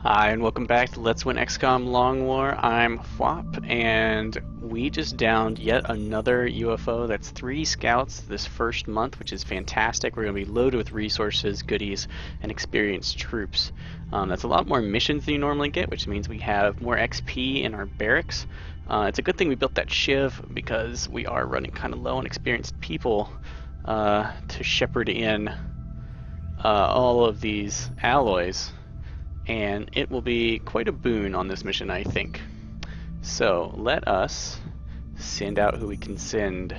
Hi, and welcome back to Let's Win XCOM Long War. I'm Phwop, and we just downed yet another UFO. That's 3 scouts this first month, which is fantastic. We're going to be loaded with resources, goodies, and experienced troops. That's a lot more missions than you normally get, which means we have more XP in our barracks. It's a good thing we built that Shiv, because we are running kind of low on experienced people to shepherd in all of these alloys. And it will be quite a boon on this mission, I think. So let us send out who we can send.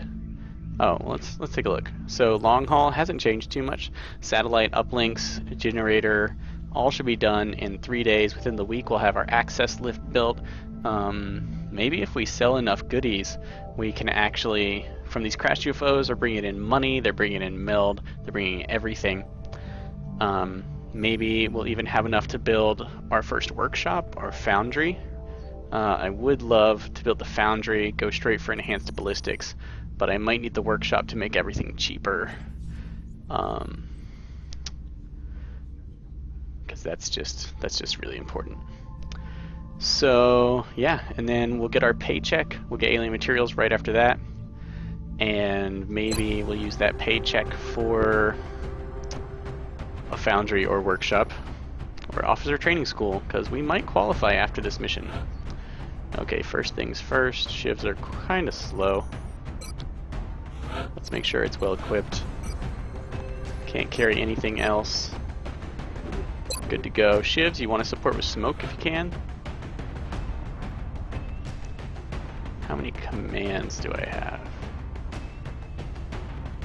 Oh, let's take a look. So long haul hasn't changed too much. Satellite uplinks, generator, all should be done in 3 days. Within the week, we'll have our access lift built. Maybe if we sell enough goodies, we can actually, from these crashed UFOs, are bringing in money, they're bringing in meld, they're bringing in everything. Maybe we'll even have enough to build our first workshop, our foundry. I would love to build the foundry, go straight for enhanced ballistics, but I might need the workshop to make everything cheaper. Because that's just really important. So yeah, and then we'll get our paycheck. We'll get alien materials right after that, and maybe we'll use that paycheck for a foundry or workshop or officer training school, because we might qualify after this mission. Okay, first things first, shivs are kind of slow. Let's make sure it's well equipped. Can't carry anything else. Good to go. Shivs, you want to support with smoke if you can. How many commands do I have?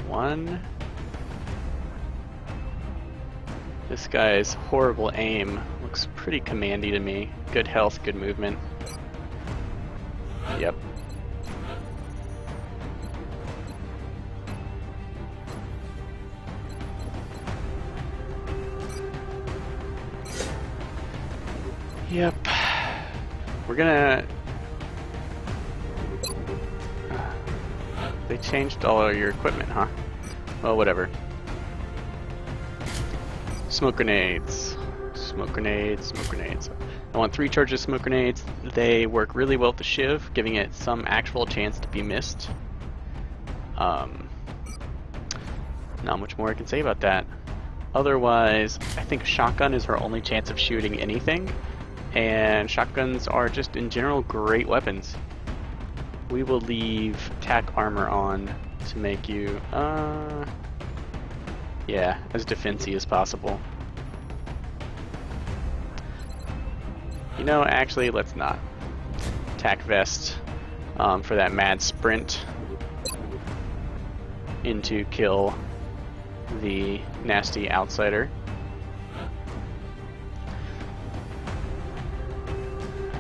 1. This guy's horrible aim looks pretty commandy to me. Good health, good movement. Yep. Yep. We're gonna... They changed all of your equipment, huh? Well, whatever. Smoke grenades. Smoke grenades, smoke grenades. I want 3 charges of smoke grenades. They work really well with the Shiv, giving it some actual chance to be missed. Not much more I can say about that. Otherwise, I think shotgun is our only chance of shooting anything, and shotguns are just in general great weapons. We will leave tack armor on to make you, yeah, as defensy as possible. You know, actually, let's not. Tack vest for that mad sprint into kill the nasty outsider.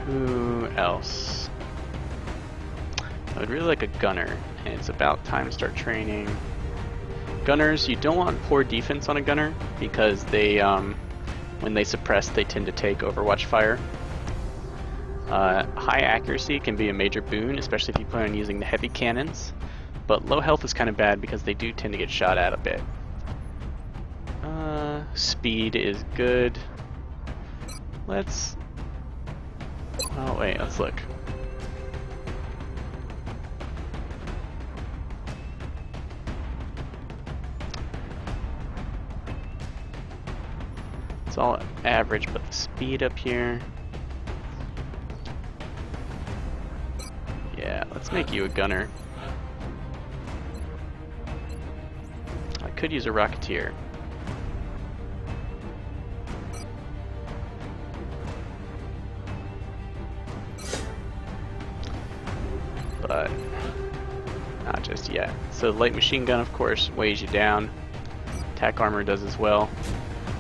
Who else? I would really like a gunner, and it's about time to start training. Gunners, you don't want poor defense on a gunner, because they, when they suppress, they tend to take Overwatch fire. High accuracy can be a major boon, especially if you plan on using the heavy cannons, but low health is kind of bad because they do tend to get shot at a bit. Speed is good. Let's... Oh wait, let's look. It's all average, but the speed up here. Yeah, let's make you a gunner. I could use a rocketeer. But not just yet. So the light machine gun, of course, weighs you down. Tack armor does as well.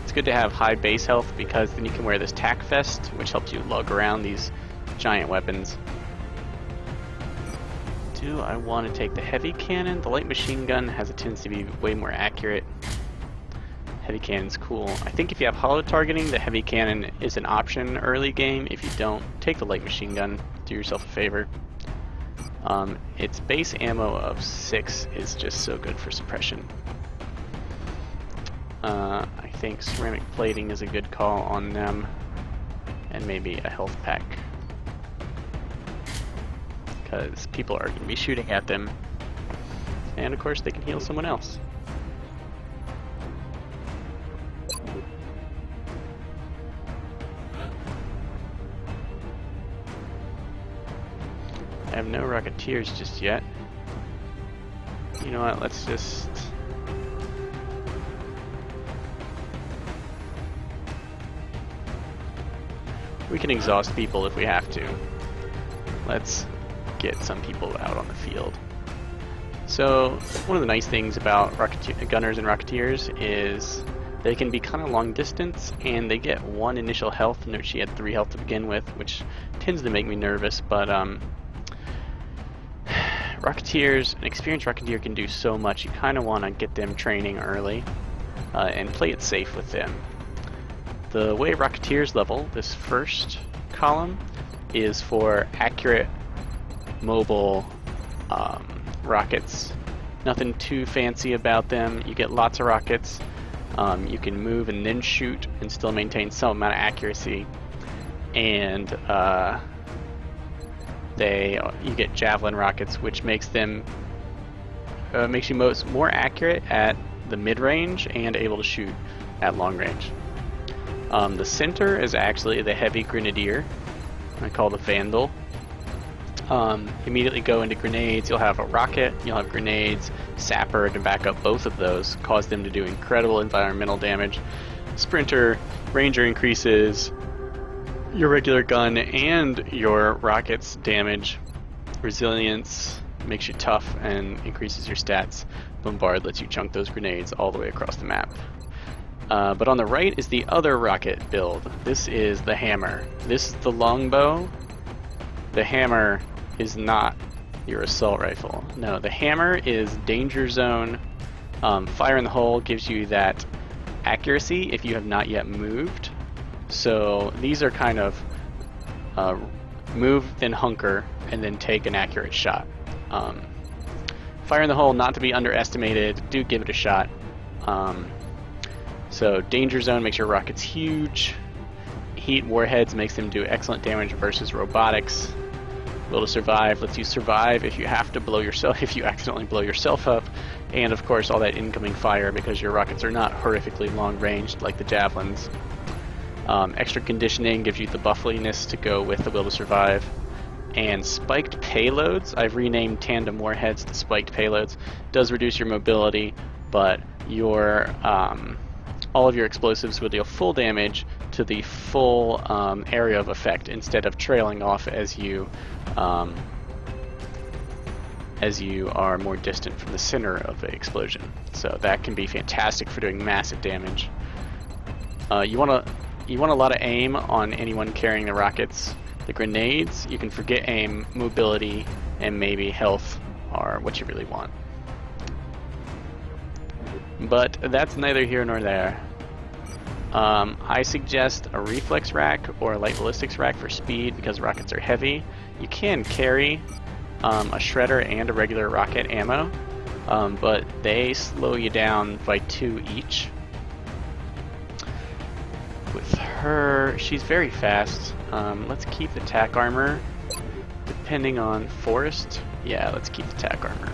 It's good to have high base health, because then you can wear this tack vest, which helps you lug around these giant weapons. Do I want to take the heavy cannon? The light machine gun has a tendency to be way more accurate. Heavy cannon's cool. I think if you have hollow targeting, the heavy cannon is an option early game. If you don't, take the light machine gun. Do yourself a favor. Its base ammo of 6 is just so good for suppression. I think ceramic plating is a good call on them. and maybe a health pack, because people are going to be shooting at them, and of course they can heal someone else. I have no Rocketeers just yet. You know what, let's just... We can exhaust people if we have to. Let's get some people out on the field. So, one of the nice things about gunners and Rocketeers is they can be kind of long distance, and they get 1 initial health. Note she had 3 health to begin with, which tends to make me nervous, but Rocketeers, an experienced Rocketeer can do so much. You kind of want to get them training early and play it safe with them. The way Rocketeers level, this first column, is for accurate mobile rockets. Nothing too fancy about them. You get lots of rockets. You can move and then shoot and still maintain some amount of accuracy. And you get javelin rockets, which makes them makes you more accurate at the mid-range and able to shoot at long range. The center is actually the heavy grenadier, I call the Vandal. Immediately go into grenades. You'll have a rocket, you'll have grenades, sapper to back up both of those, cause them to do incredible environmental damage. Sprinter, ranger increases your regular gun and your rocket's damage. Resilience makes you tough and increases your stats. Bombard lets you chunk those grenades all the way across the map. But on the right is the other rocket build. This is the hammer. This is the longbow. The hammer is not your assault rifle. No, the hammer is danger zone. Fire in the hole gives you that accuracy if you have not yet moved. So these are kind of move, then hunker, and then take an accurate shot. Fire in the hole, not to be underestimated. Do give it a shot. So danger zone makes your rockets huge. Heat warheads makes them do excellent damage versus robotics. Will to survive lets you survive if you have to blow yourself, if you accidentally blow yourself up, and of course all that incoming fire because your rockets are not horrifically long ranged like the javelins. Extra conditioning gives you the buffliness to go with the will to survive. And spiked payloads, I've renamed tandem warheads to spiked payloads, does reduce your mobility, but your all of your explosives will deal full damage to the full area of effect instead of trailing off as you are more distant from the center of the explosion. So that can be fantastic for doing massive damage. You want a lot of aim on anyone carrying the rockets. The grenades, you can forget aim, mobility, and maybe health are what you really want. But that's neither here nor there. I suggest a reflex rack or a light ballistics rack for speed because rockets are heavy. You can carry a shredder and a regular rocket ammo, but they slow you down by 2 each. With her, she's very fast. Let's keep the tack armor. Depending on forest, yeah, let's keep the tack armor.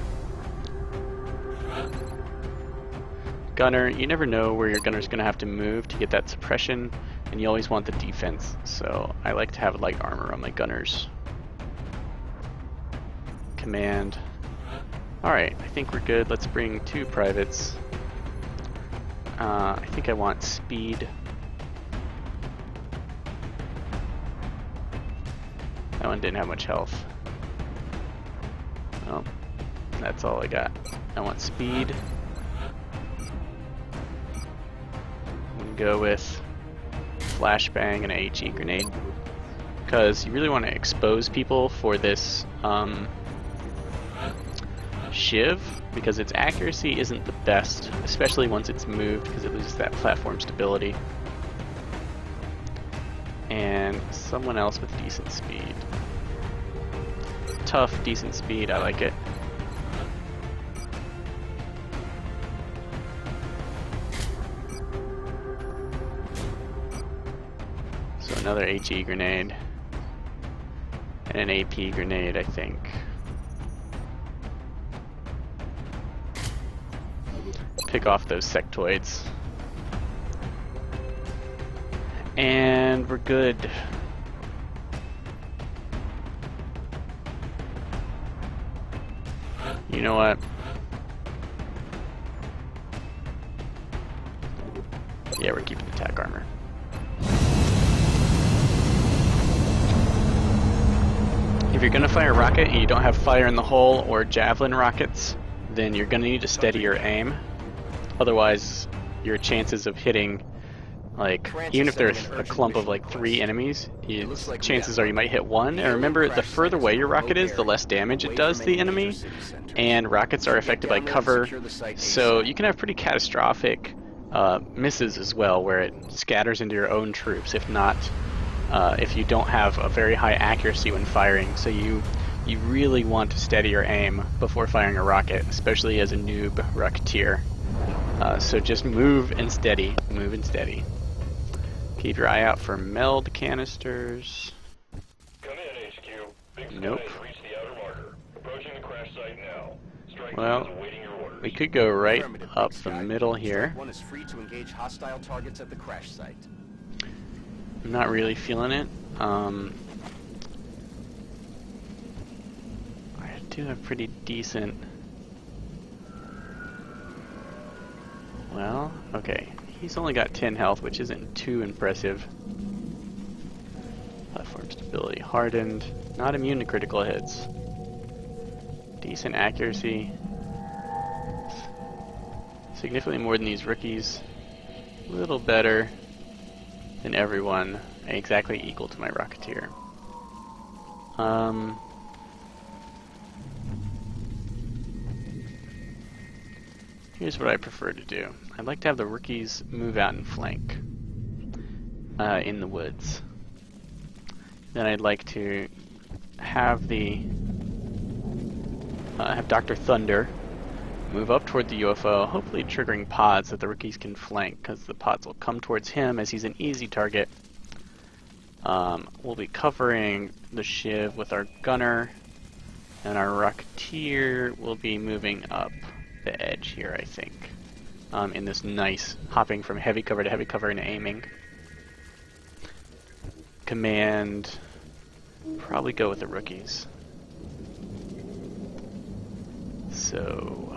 Gunner, you never know where your gunner's going to have to move to get that suppression, and you always want the defense, so I like to have light armor on my gunners. Command. Alright, I think we're good. Let's bring 2 privates. I think I want speed. That one didn't have much health. Well, that's all I got. I want speed. Go with flashbang and a HE grenade because you really want to expose people for this shiv because its accuracy isn't the best, especially once it's moved because it loses that platform stability. And someone else with decent speed. Tough, decent speed, I like it. another HE grenade. And an AP grenade, I think. Pick off those sectoids. And we're good. You know what? Yeah, we're keeping the attack armor. If you're gonna fire a rocket and you don't have fire in the hole or javelin rockets, then you're gonna need to steady your aim. Otherwise, your chances of hitting, like, even if there's a clump of like 3 enemies, chances are you might hit one. And remember, the further away your rocket is, the less damage it does to the enemy. And rockets are affected by cover, so you can have pretty catastrophic misses as well, where it scatters into your own troops, if not, if you don't have a very high accuracy when firing. So you really want to steady your aim before firing a rocket, especially as a noob rocketeer. So just move and steady, move and steady. Keep your eye out for meld canisters. Come in, HQ. Big Nope. has reached the outer marker. Approaching the crash site now. Strike Well, is awaiting your orders. we could go right Affirmative, up Big the Sky. middle here. Strike 1 is free to engage hostile targets at the crash site. I'm not really feeling it. I do have pretty decent... Well, okay. He's only got 10 health, which isn't too impressive. Platform stability hardened. Not immune to critical hits. Decent accuracy. Significantly more than these rookies. A little better than everyone. Exactly equal to my Rocketeer. Here's what I prefer to do. I'd like to have the rookies move out and flank in the woods. Then I'd like to have have Dr. Thunder move up toward the UFO, hopefully triggering pods that the rookies can flank, because the pods will come towards him as he's an easy target. We'll be covering the Shiv with our gunner, and our Rocketeer will be moving up the edge here, I think, in this nice hopping from heavy cover to heavy cover and aiming. Command, probably go with the rookies. So,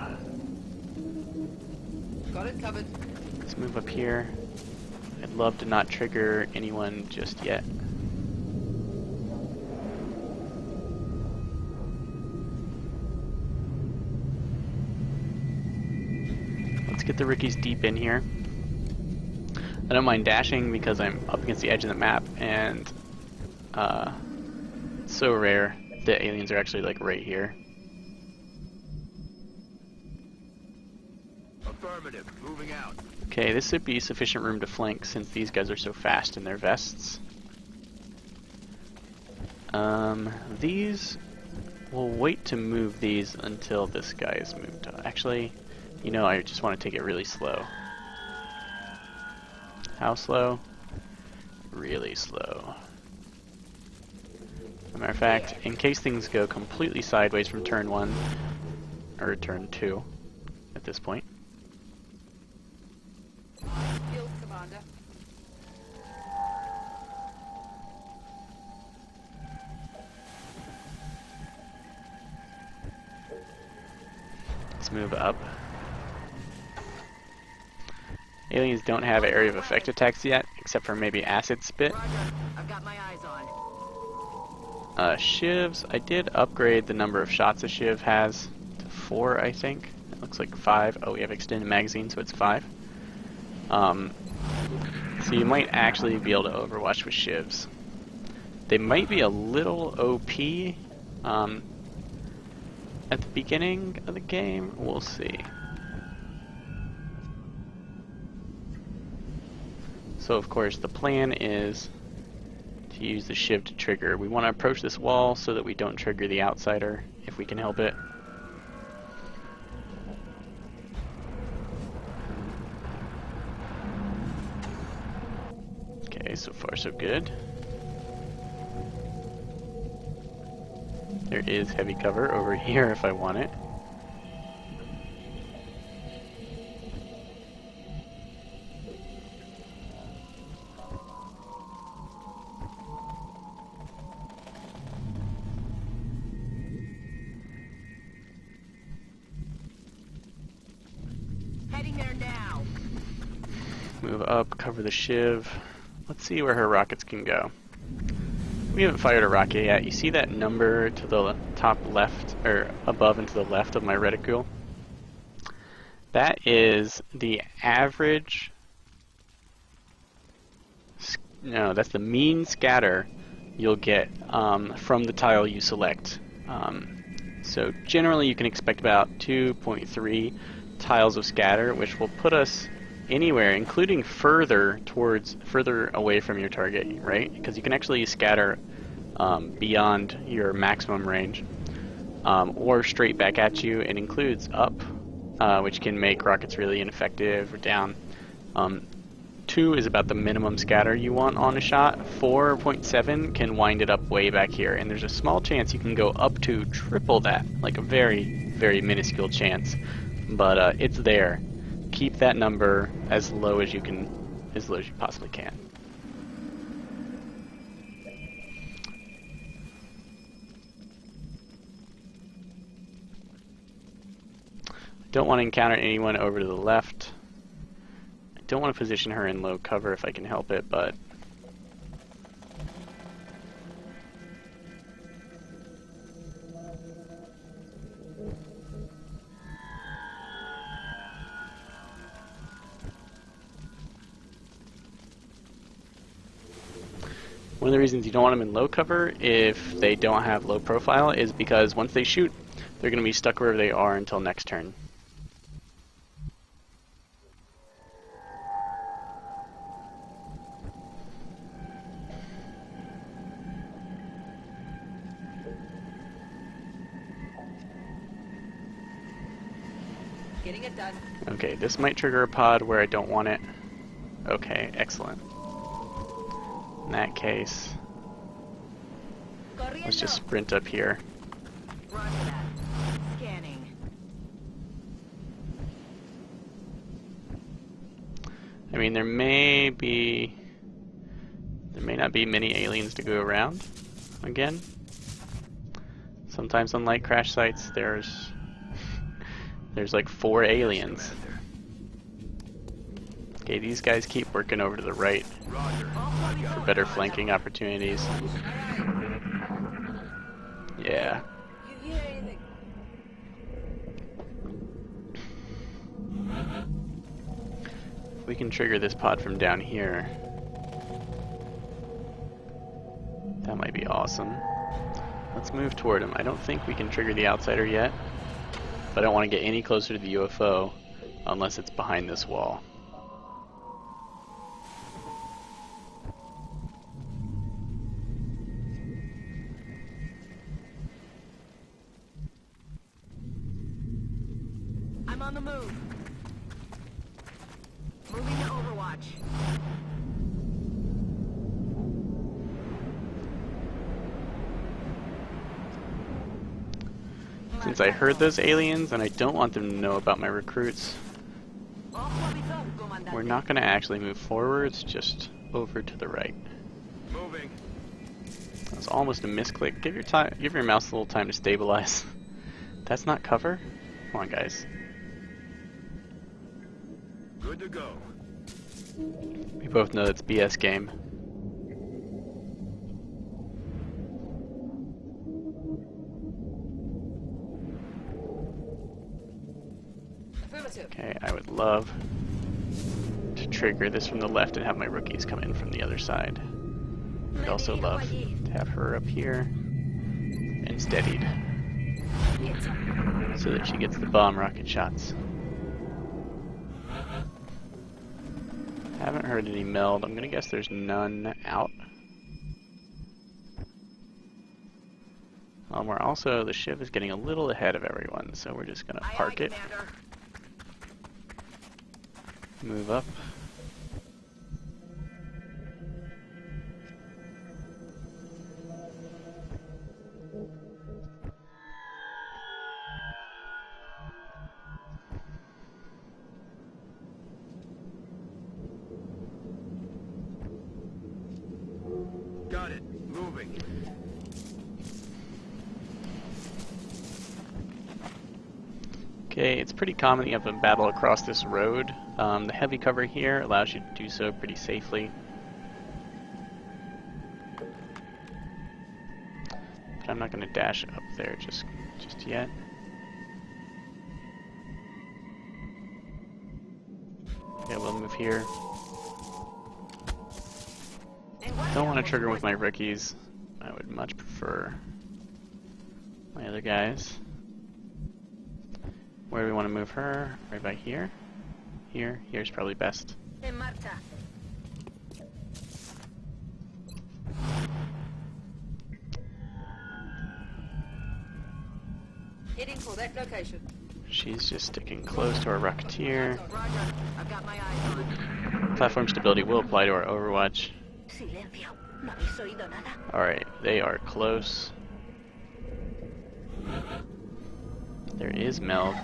Got it covered. let's move up here. I'd love to not trigger anyone just yet. Let's get the rookies deep in here. I don't mind dashing because I'm up against the edge of the map, and it's so rare that aliens are actually like right here. Affirmative, moving out. Okay, this should be sufficient room to flank since these guys are so fast in their vests. These, we'll wait to move these until this guy is moved on. Actually, you know, I just want to take it really slow. How slow? Really slow. As a matter of fact, in case things go completely sideways from turn 1, or turn 2 at this point. Field commander. Let's move up. Aliens don't have area of effect attacks yet, except for maybe acid spit. Roger. I've got my eyes on. Shivs, I did upgrade the number of shots a Shiv has to 4, I think. It looks like 5. Oh, we have extended magazine, so it's 5. So you might actually be able to overwatch with Shivs. They might be a little OP at the beginning of the game. We'll see. So of course the plan is to use the Shiv to trigger. We want to approach this wall so that we don't trigger the outsider if we can help it. Okay, so far so good. There is heavy cover over here if I want it. Heading there now. Move up, cover the shiv. Let's see where her rockets can go. We haven't fired a rocket yet. You see that number to the top left, or above and to the left of my reticule? That is the average, no, that's the mean scatter you'll get from the tile you select. So generally you can expect about 2.3 tiles of scatter, which will put us anywhere, including further away from your target, right? Because you can actually scatter beyond your maximum range, or straight back at you. It includes up, which can make rockets really ineffective, or down. 2 is about the minimum scatter you want on a shot. 4.7 can wind it up way back here, and there's a small chance you can go up to triple that, like a very, very minuscule chance, but it's there. Keep that number as low as you possibly can. Don't want to encounter anyone over to the left. I don't want to position her in low cover if I can help it, but one of the reasons you don't want them in low cover if they don't have low profile is because once they shoot, they're going to be stuck wherever they are until next turn. Getting it done. Okay, this might trigger a pod where I don't want it. Okay, excellent. In that case, let's just sprint up here. Roger that. Scanning. I mean, there may not be many aliens to go around again. Sometimes on light crash sites there's like 4 aliens. Okay, these guys keep working over to the right for better flanking opportunities. Yeah. You hear anything? If we can trigger this pod from down here, that might be awesome. Let's move toward him. I don't think we can trigger the outsider yet, but I don't want to get any closer to the UFO unless it's behind this wall. I'm on the move. Moving to Overwatch. Since I heard those aliens and I don't want them to know about my recruits, we're not going to actually move forwards, just over to the right. Moving. That's almost a misclick. Give your mouse a little time to stabilize. That's not cover? Come on, guys. Good to go. We both know it's BS game. Okay, I would love to trigger this from the left and have my rookies come in from the other side. I'd also love to have her up here and steadied so that she gets the bomb rocket shots. Haven't heard any meld. I'm gonna guess there's none out. We're also, the ship is getting a little ahead of everyone, so we're just gonna park it. Move up. Moving. Okay, it's pretty common that you have a battle across this road. The heavy cover here allows you to do so pretty safely. But I'm not going to dash up there just yet. Okay, we'll move here. Don't want to trigger with my rookies. I would much prefer my other guys. Where do we want to move her? Right by here? Here's probably best. En marcha. Hitting for that location. She's just sticking close to our Rocketeer. Roger. I've got my eyes on. Platform stability will apply to our Overwatch. Silencio. No habéis oído nada. Alright, they are close. There is Meld.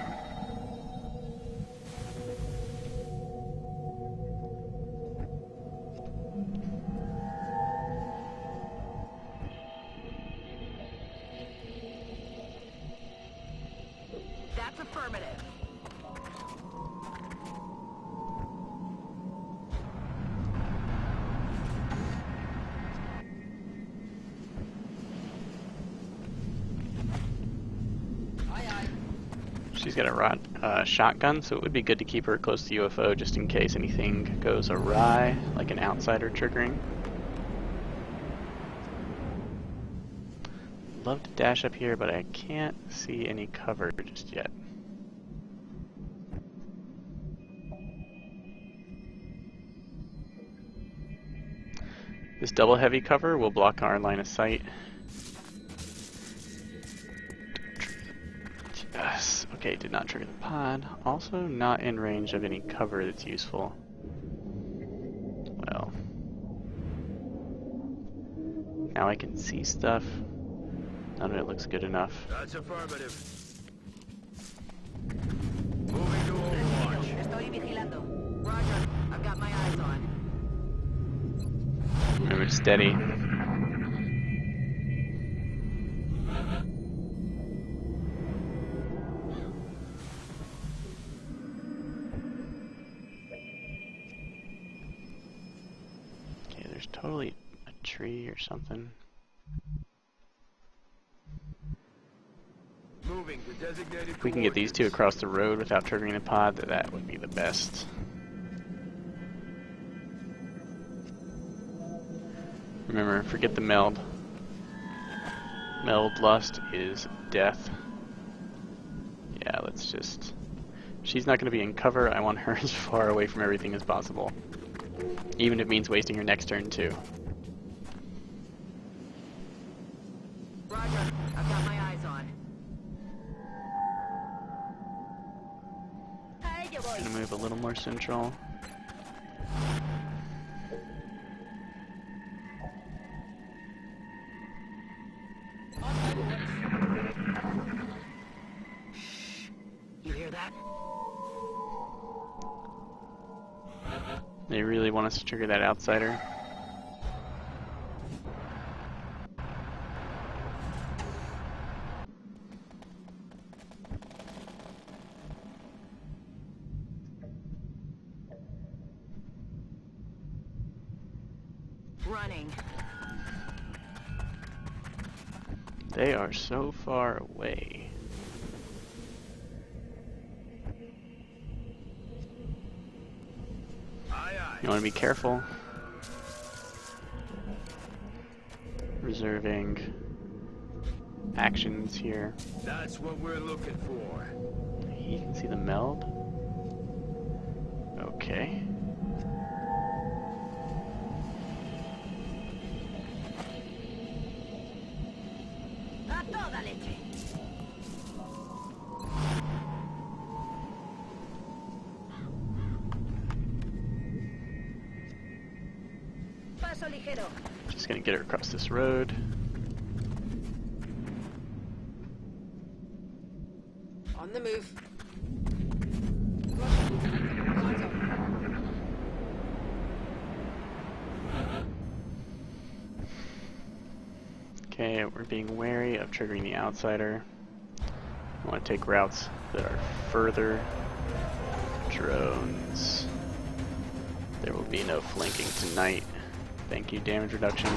That's affirmative. She's got a shotgun, so it would be good to keep her close to the UFO just in case anything goes awry, like an outsider triggering. Love to dash up here, but I can't see any cover just yet. This double heavy cover will block our line of sight. Yes. Okay, did not trigger the pod. Also not in range of any cover that's useful. Well. Now I can see stuff. None of it looks good enough. That's affirmative. Moving to Overwatch. Estoy vigilando. Roger. I've got my eyes on. Remember, steady. Okay, there's totally a tree or something. Moving to designated If we can get these two across the road without triggering the pod, that would be the best. Remember, forget the meld. Meld lust is death. Yeah, let's just... She's not going to be in cover. I want her as far away from everything as possible. Even if it means wasting her next turn, too. Roger. I've got my eyes on. Gonna move a little more central. You hear that? They really want us to trigger that outsider. Running. They are so far away. Aye, aye. You want to be careful. Reserving actions here. That's what we're looking for. He can see the meld. Okay. A toda leche. Paso ligero. Just gonna get her across this road. On the move. Okay, we're being wary of triggering the outsider. I want to take routes that are further. Drones. There will be no flanking tonight. Thank you, damage reduction.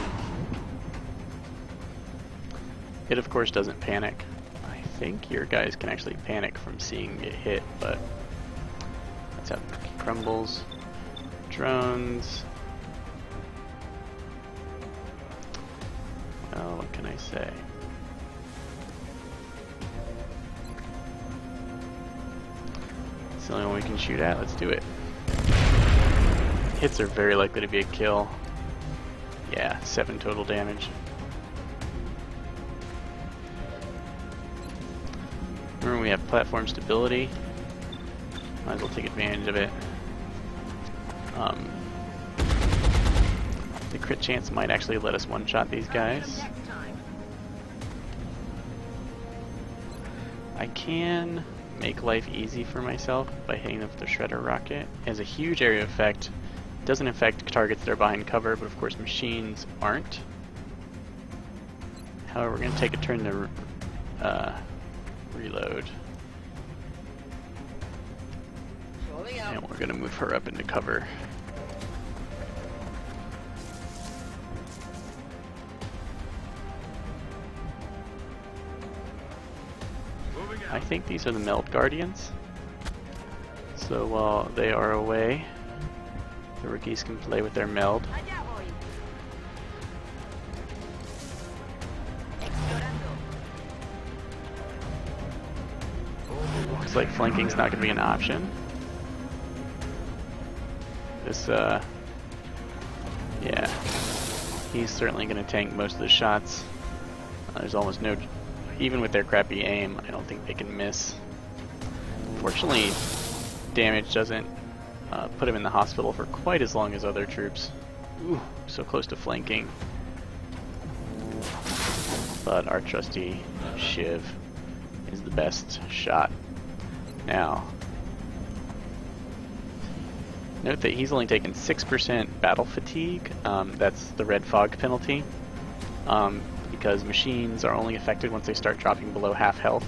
It of course doesn't panic. I think your guys can actually panic from seeing it hit, but that's how the cookie crumbles. Drones. Well, what can I say? It's the only one we can shoot at. Let's do it. Hits are very likely to be a kill. Yeah, 7 total damage. Remember, we have platform stability. Might as well take advantage of it. The crit chance might actually let us one-shot these guys. I can make life easy for myself by hitting them with the shredder rocket. It has a huge area effect. It doesn't affect targets that are behind cover, but of course machines aren't. However, we're going to take a turn to reload. And we're going to move her up into cover. I think these are the Meld Guardians. So while they are away, the rookies can play with their meld. Looks like flanking's not going to be an option. This, yeah, he's certainly going to tank most of the shots. There's almost no, even with their crappy aim, I don't think they can miss. Fortunately, damage doesn't put him in the hospital for quite as long as other troops. Ooh, so close to flanking. But our trusty Shiv is the best shot. Now, note that he's only taken 6% battle fatigue. That's the red fog penalty. Because machines are only affected once they start dropping below half health.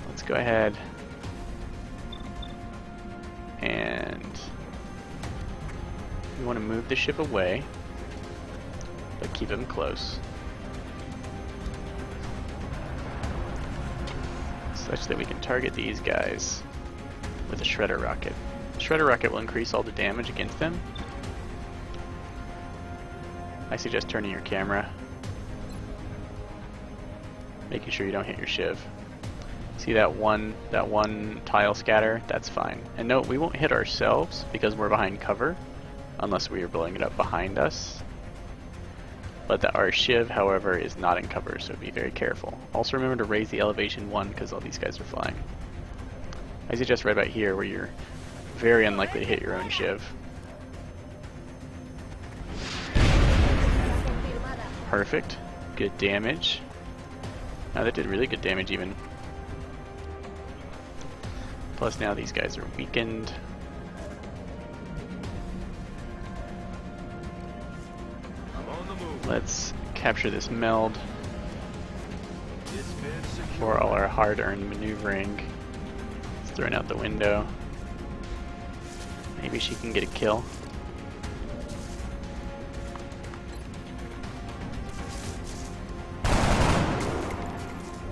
Let's go ahead and we want to move the ship away, but keep him close, such that we can target these guys with a shredder rocket. Shredder rocket will increase all the damage against them. I suggest turning your camera, making sure you don't hit your Shiv. See that one tile scatter? That's fine. And note, we won't hit ourselves because we're behind cover, unless we are blowing it up behind us. But our Shiv, however, is not in cover, so be very careful. Also remember to raise the elevation 1 because all these guys are flying. I suggest right about here where you're very unlikely to hit your own Shiv. Perfect. Good damage. Now that did really good damage even. Plus now these guys are weakened. Let's capture this meld for all our hard-earned maneuvering. It's thrown out the window. Maybe she can get a kill.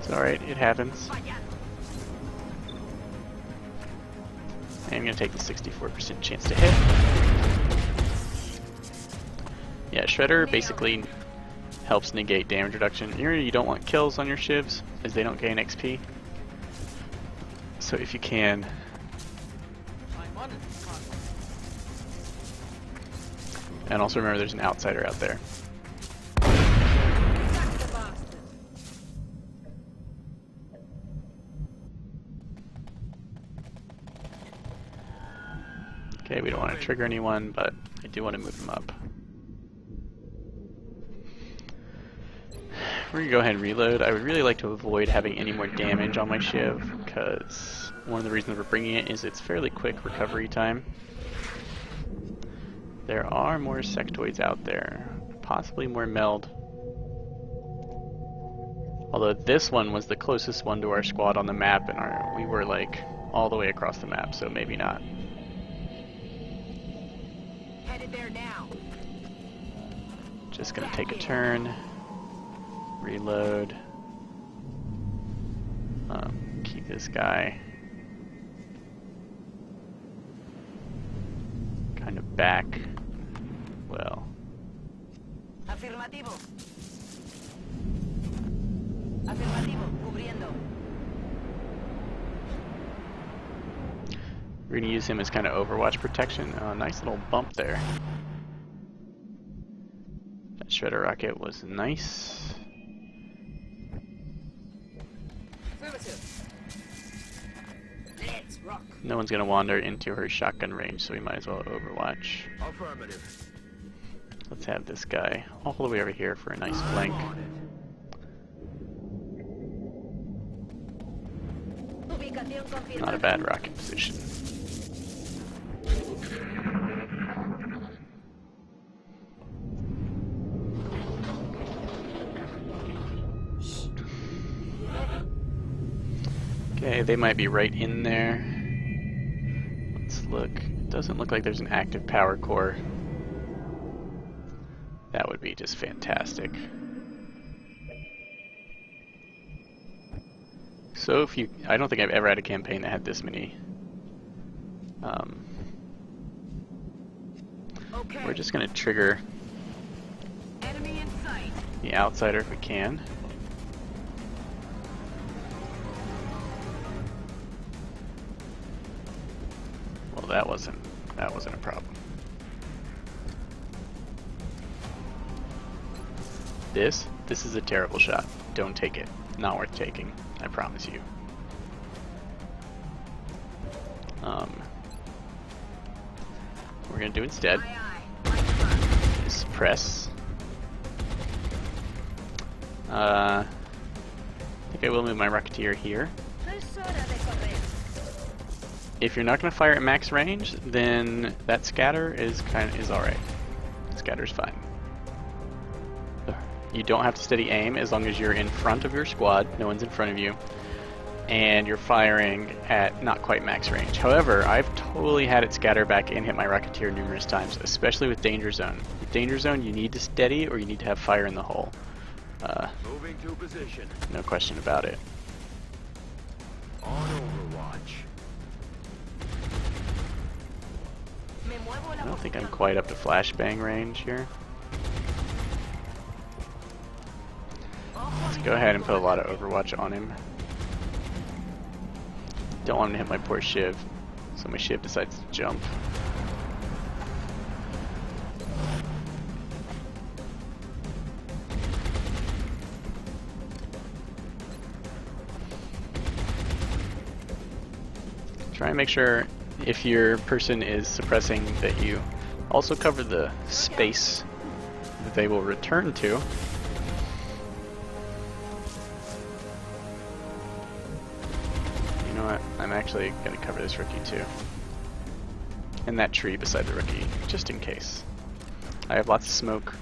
It's alright, it happens. I'm going to take the 64% chance to hit. Yeah, Shredder basically helps negate damage reduction. You don't want kills on your Shivs, as they don't gain XP. So if you can... And also remember there's an outsider out there. Okay, we don't want to trigger anyone, but I do want to move them up. We're going to go ahead and reload. I would really like to avoid having any more damage on my Shiv, because one of the reasons we're bringing it is its fairly quick recovery time. There are more sectoids out there. Possibly more meld. Although this one was the closest one to our squad on the map, and we were like all the way across the map, so maybe not. Headed there now. Just gonna take a turn. Reload. Keep this guy kind of back. Well. Afirmativo. Afirmativo. Cubriendo. We're gonna use him as kind of Overwatch protection. Nice little bump there. That shredder rocket was nice. Let's rock. No one's gonna wander into her shotgun range, so we might as well Overwatch. Affirmative. Let's have this guy all the way over here for a nice flank. Ubicación confirmada. Not a bad rocket position. Okay, they might be right in there. Let's look. It doesn't look like there's an active power core. That would be just fantastic. So if you, I don't think I've ever had a campaign that had this many. Okay. We're just gonna trigger Enemy in sight. the outsider if we can. Well, that wasn't a problem. This is a terrible shot. Don't take it. Not worth taking. I promise you. What we're gonna do instead Aye, aye. is press. I think I will move my Rocketeer here. Es hora de correr. If you're not gonna fire at max range, then that scatter is alright. Scatter's fine. You don't have to steady aim as long as you're in front of your squad, no one's in front of you, and you're firing at not quite max range. However, I've totally had it scatter back and hit my Rocketeer numerous times, especially with Danger Zone. With Danger Zone, you need to steady or you need to have fire in the hole. Moving to position. No question about it. On Overwatch. Me muevo la I don't think I'm posición. quite up to flashbang range here. Let's go ahead and put a lot of Overwatch on him. Don't want him to hit my poor Shiv, so my Shiv decides to jump. Try and make sure if your person is suppressing that you also cover the space that they will return to. You know what? I'm actually going to cover this rookie too. And that tree beside the rookie, just in case. I have lots of smoke.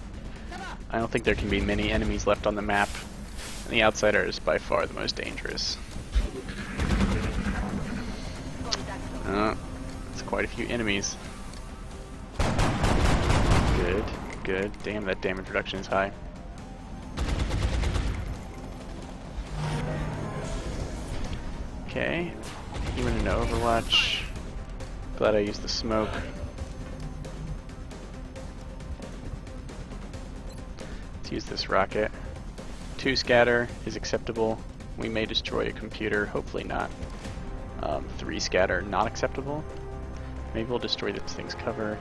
I don't think there can be many enemies left on the map. And the outsider is by far the most dangerous. It's quite a few enemies. Good, good. Damn, that damage reduction is high. Okay, he went into Overwatch. Glad I used the smoke. Let's use this rocket. 2 scatter is acceptable. We may destroy a computer, hopefully not. 3 scatter, not acceptable. Maybe we'll destroy this thing's cover.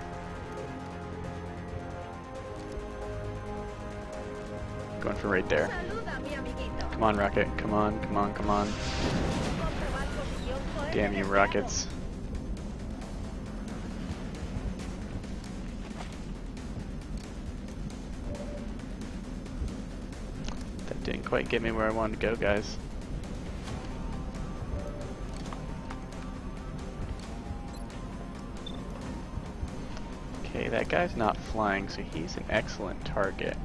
Going for right there. Saluda, mi amiguito. Come on, rocket. Come on, come on, come on. Comprobar posición por Damn you, el rockets. That didn't quite get me where I wanted to go, guys. Okay, that guy's not flying, so he's an excellent target.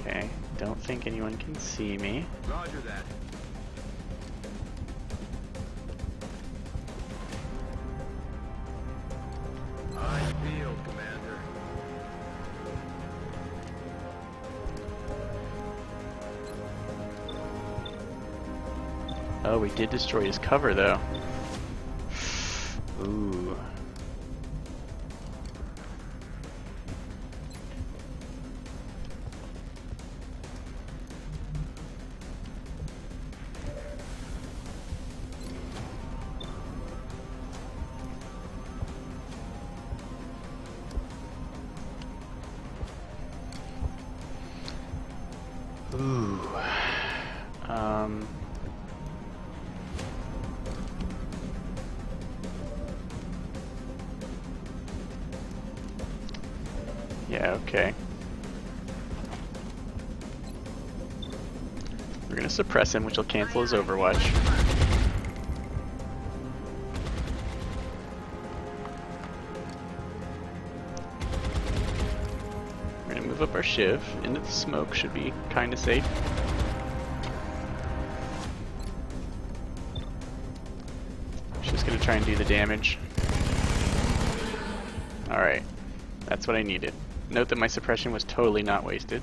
Okay, don't think anyone can see me. Roger that. Eyes peeled, Commander. Oh, we did destroy his cover, though. Ooh. Ooh. Yeah, okay. We're gonna suppress him, which will cancel his Overwatch. We're gonna move up our Shiv into the smoke, should be kinda safe. Just gonna try and do the damage. Alright, that's what I needed. Note that my suppression was totally not wasted.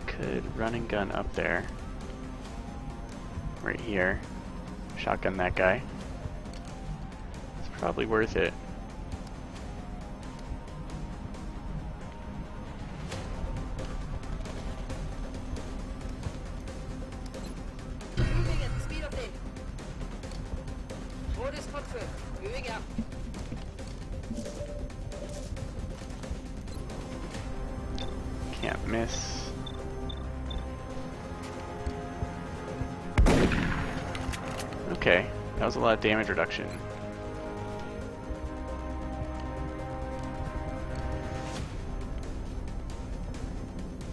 Could run and gun up there. Right here. Shotgun that guy. It's probably worth it. Moving at the speed of light. Orders confirmed. Moving out. Can't miss. Okay, that was a lot of damage reduction.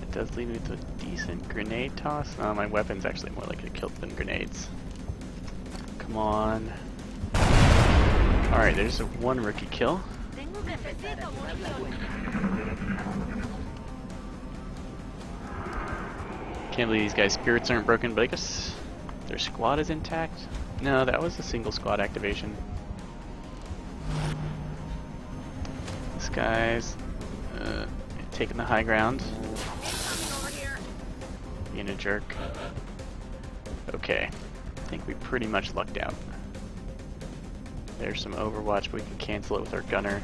It does leave me with a decent grenade toss. My weapon's actually more like a kill than grenades. Come on. Alright, there's a one rookie kill. Necesito munición. Can't believe these guys' spirits aren't broken, but I guess their squad is intact. No, that was a single squad activation. This guy's taking the high ground. Over here. Being a jerk. Okay, I think we pretty much lucked out. There's some Overwatch, but we can cancel it with our gunner.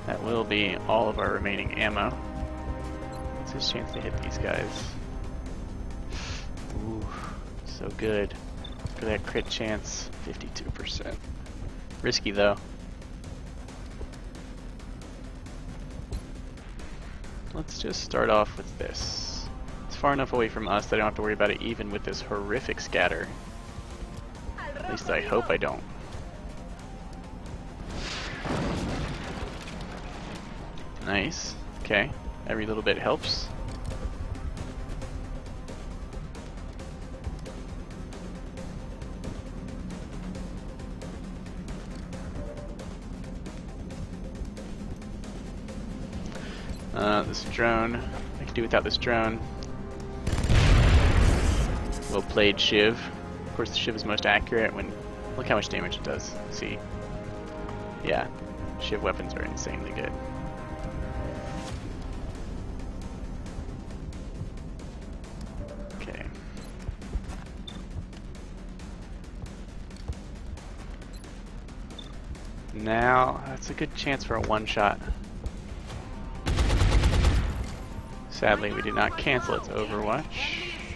That will be all of our remaining ammo. What's his chance to hit these guys? Ooh, so good. Look at that crit chance, 52%. Risky though. Let's just start off with this. It's far enough away from us that I don't have to worry about it even with this horrific scatter. At least I hope I don't. Nice. Okay. Every little bit helps. This drone. I can do without this drone. Well played, Shiv. Of course, the Shiv is most accurate when... Look how much damage it does. See? Yeah. Shiv weapons are insanely good. Okay. Now, that's a good chance for a one-shot. Sadly, we did not cancel its Overwatch.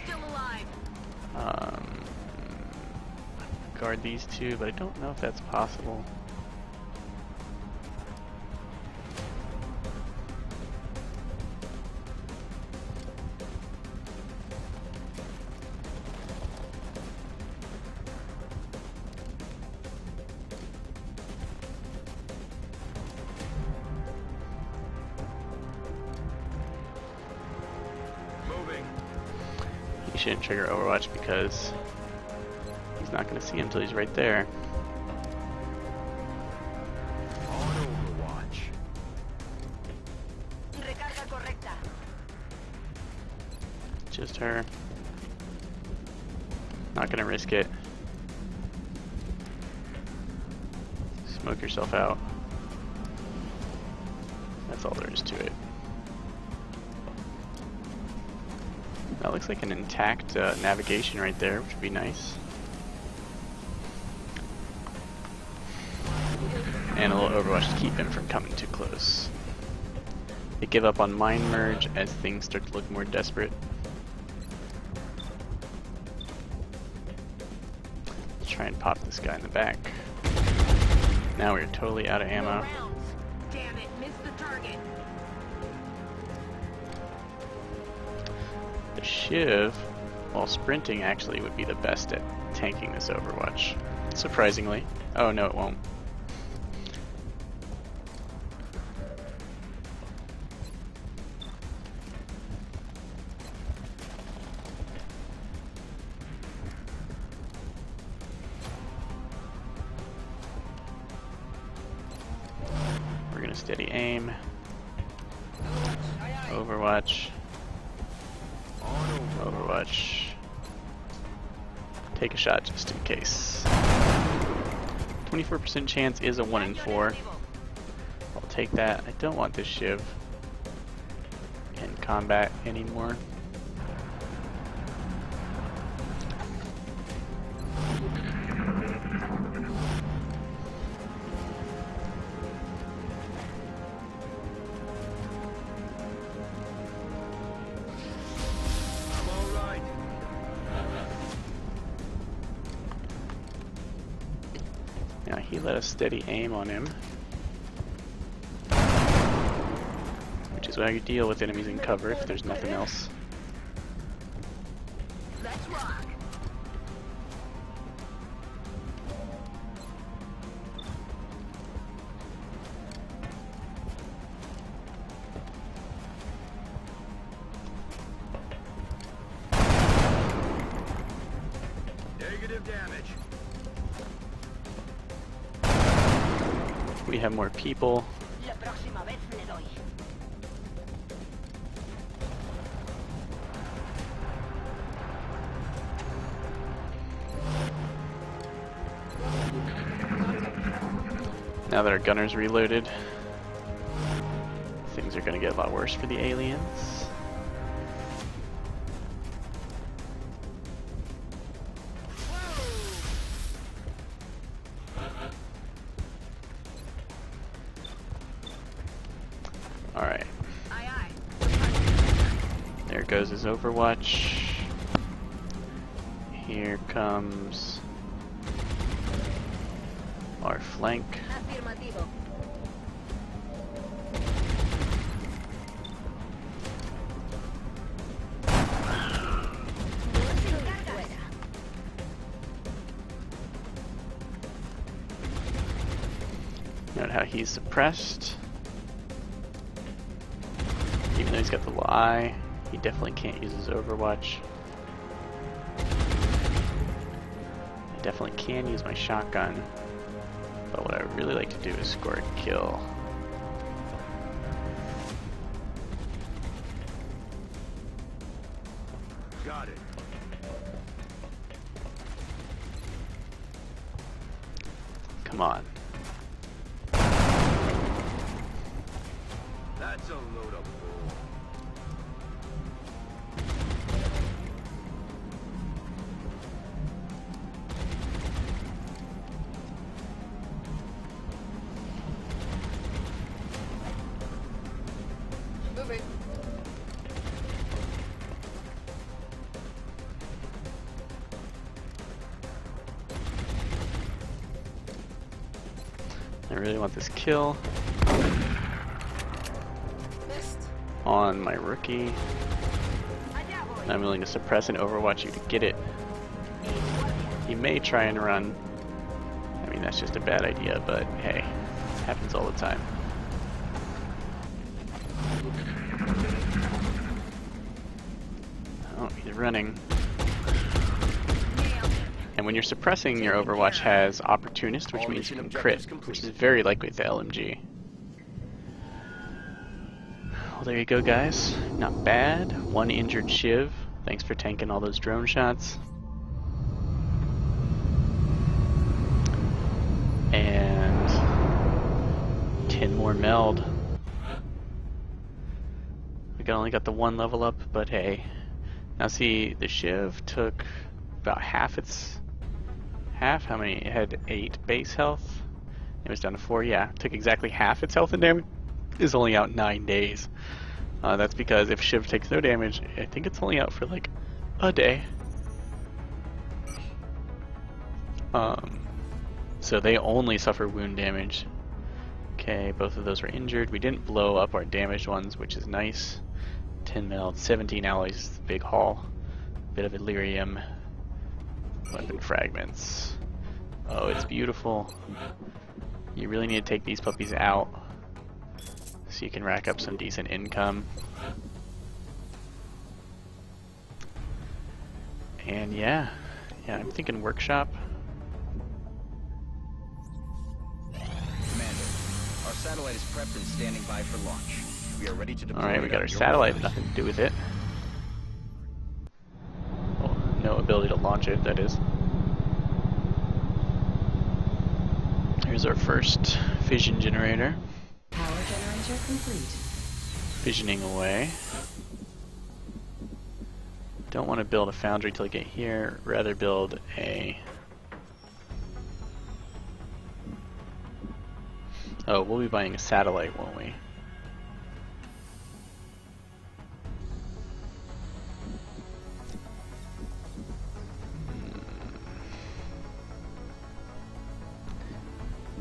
Still alive. Guard these two, but I don't know if that's possible. shouldn't trigger Overwatch because he's not going to see him until he's right there. On Overwatch. Recarga correcta. Just her. Not going to risk it. Smoke yourself out. That's all there is to it. That looks like an intact navigation right there, which would be nice. And a little Overwatch to keep him from coming too close. They give up on Mind Merge as things start to look more desperate. Let's try and pop this guy in the back. Now we're totally out of ammo. Damn it, missed the target. The Shiv, while sprinting, actually would be the best at tanking this Overwatch. Surprisingly. Oh no, it won't. We're gonna steady aim. Overwatch. Overwatch. Take a shot just in case. 24% chance is a 1 in 4. I'll take that. I don't want this Shiv in combat anymore. Now he let us steady aim on him, which is how you deal with enemies in cover if there's nothing else. Let's rock. Negative damage. We have more people. La próxima vez le doy. Now that our gunner's reloaded, things are going to get a lot worse for the aliens. Alright. Aye, aye. There goes his Overwatch. Here comes our flank. Afirmativo. Note how he's suppressed. Even though he's got the lie, he definitely can't use his Overwatch. I definitely can use my shotgun, but what I would really like to do is score a kill. Got it. Come on. That's a load of bull. Moving. I really want this kill Missed. on my rookie. Allá voy. And I'm willing to suppress and Overwatch you to get it. He may try and run. I mean, that's just a bad idea, but hey, it happens all the time. Oh, he's running. And when you're suppressing, your Overwatch has Opportunist, which All means you mission can crit, objectives which is complete. very likely with the LMG. Well, there you go, guys. Not bad. One injured Shiv. Thanks for tanking all those drone shots. And 10 more meld. We only got the one level up, but hey. Now see, the Shiv took about half its... How many? It had 8 base health. It was down to 4, yeah. Took exactly half its health and damage. Is only out 9 days. That's because if Shiv takes no damage, I think it's only out for like a day. So they only suffer wound damage. Okay, both of those were injured. We didn't blow up our damaged ones, which is nice. 10 mil, 17 alloys, big haul. Bit of Illyrium. Weapon fragments. Oh, it's beautiful. You really need to take these puppies out so you can rack up some decent income. And yeah, I'm thinking workshop. Commander, our satellite is prepped and standing by for launch. We are ready to deploy. Alright, we got our at your satellite, orders. nothing to do with it. Well, no ability to launch it, that is. Here's our first fission generator. Power generator complete. Fissioning away. Don't want to build a foundry till I get here, rather build a... Oh, we'll be buying a satellite, won't we?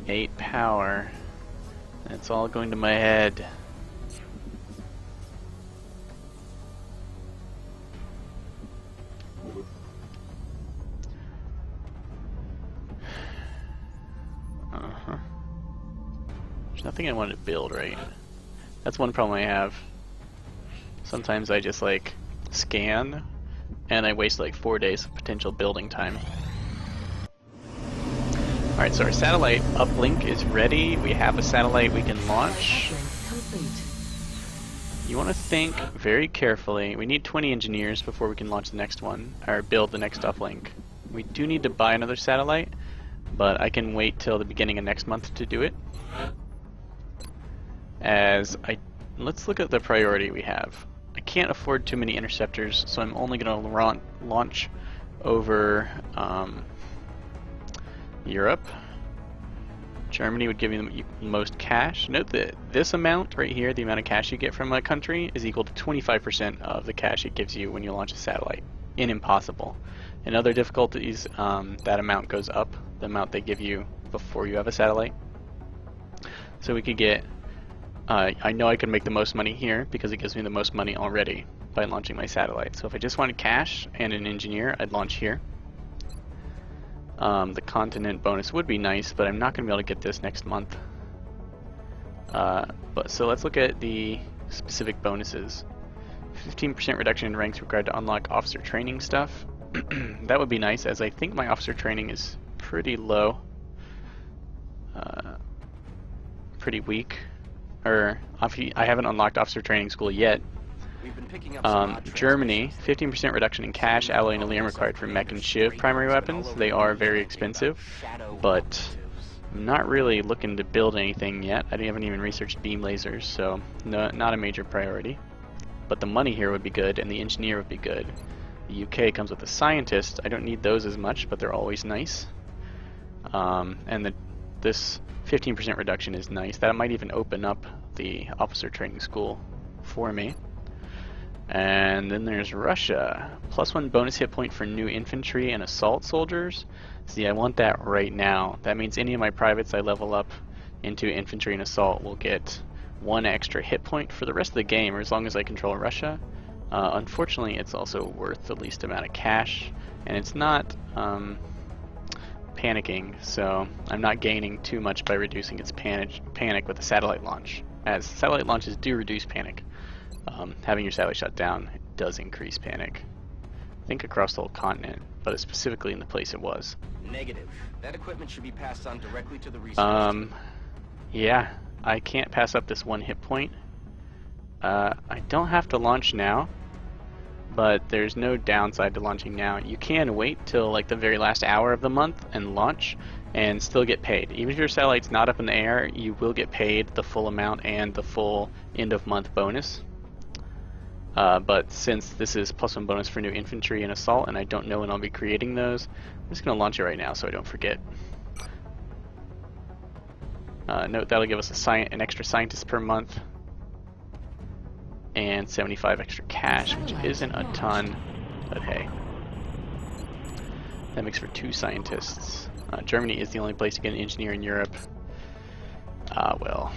Eight power. It's all going to my head. There's nothing I wanted to build, right? That's one problem I have. Sometimes I just like scan and I waste like 4 days of potential building time. Alright, so our satellite uplink is ready. We have a satellite we can launch. Uplink complete. You want to think very carefully. We need 20 engineers before we can launch the next one, or build the next uplink. We do need to buy another satellite, but I can wait till the beginning of next month to do it. Let's look at the priority we have. I can't afford too many interceptors, so I'm only going to launch over Europe. Germany would give you the most cash. Note that this amount right here, the amount of cash you get from a country, is equal to 25% of the cash it gives you when you launch a satellite in Impossible. In other difficulties, that amount goes up, the amount they give you before you have a satellite. So we could get, I know I could make the most money here because it gives me the most money already by launching my satellite. So if I just wanted cash and an engineer, I'd launch here. The continent bonus would be nice, but I'm not going to be able to get this next month. So let's look at the specific bonuses. 15% reduction in ranks required to unlock officer training stuff. That would be nice, as I think my officer training is pretty low. Pretty weak. I haven't unlocked officer training school yet. We've been picking up some odd Germany, transmissions. 15% reduction in cash, alloy, and Illyrium required for mech and Shiv primary weapons. They are very expensive, but I'm not really looking to build anything yet. I haven't even researched beam lasers, so not a major priority. But the money here would be good, and the engineer would be good. The UK comes with a scientist. I don't need those as much, but they're always nice. And this 15% reduction is nice. That might even open up the officer training school for me. And then there's Russia. +1 bonus hit point for new infantry and assault soldiers. See, I want that right now. That means any of my privates I level up into infantry and assault will get 1 extra hit point for the rest of the game, or as long as I control Russia. Unfortunately, it's also worth the least amount of cash, and it's not panicking, so I'm not gaining too much by reducing its panic with the satellite launch, as satellite launches do reduce panic. Having your satellite shut down does increase panic. think across the whole continent, but it's specifically in the place it was. Negative. That equipment should be passed on directly to the research team. Yeah, I can't pass up this 1 hit point. I don't have to launch now, but there's no downside to launching now. You can wait till like the very last hour of the month and launch and still get paid. Even if your satellite's not up in the air, you will get paid the full amount and the full end of month bonus. But since this is +1 bonus for new infantry and assault, and I don't know when I'll be creating those, I'm just going to launch it right now so I don't forget. Note that'll give us an extra scientist per month and 75 extra cash, which isn't a ton, but hey. That makes for 2 scientists. Germany is the only place to get an engineer in Europe. Well.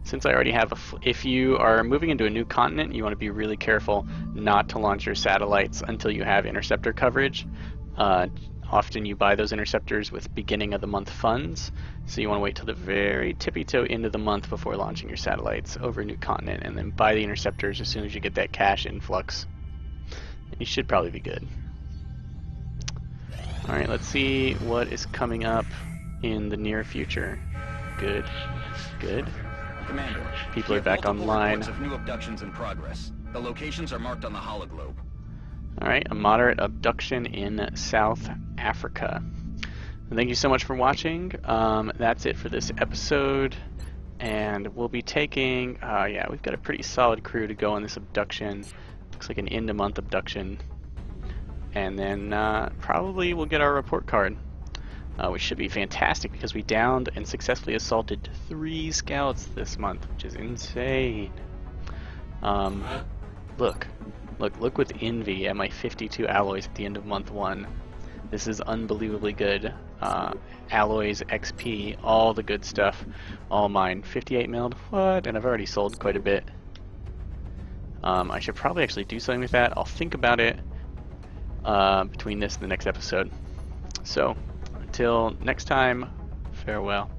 Since I already have if you are moving into a new continent, you want to be really careful not to launch your satellites until you have interceptor coverage. Often you buy those interceptors with beginning of the month funds, so you want to wait till the very tippy-toe end of the month before launching your satellites over a new continent, and then buy the interceptors as soon as you get that cash influx. You should probably be good. Alright, let's see what is coming up in the near future. Good. Good. Commander, People are back multiple online. reports of new abductions in progress. The locations are marked on the hologlobe. Alright, a moderate abduction in South Africa. And thank you so much for watching. That's it for this episode. And we'll be taking, yeah, we've got a pretty solid crew to go on this abduction. Looks like an end-of-month abduction. And then probably we'll get our report card. Which should be fantastic because we downed and successfully assaulted 3 scouts this month, which is insane. Look with envy at my 52 alloys at the end of month 1. This is unbelievably good. Alloys, XP, all the good stuff, all mine. 58 milled, what? And I've already sold quite a bit. I should probably actually do something with that. I'll think about it between this and the next episode. So, until next time, farewell.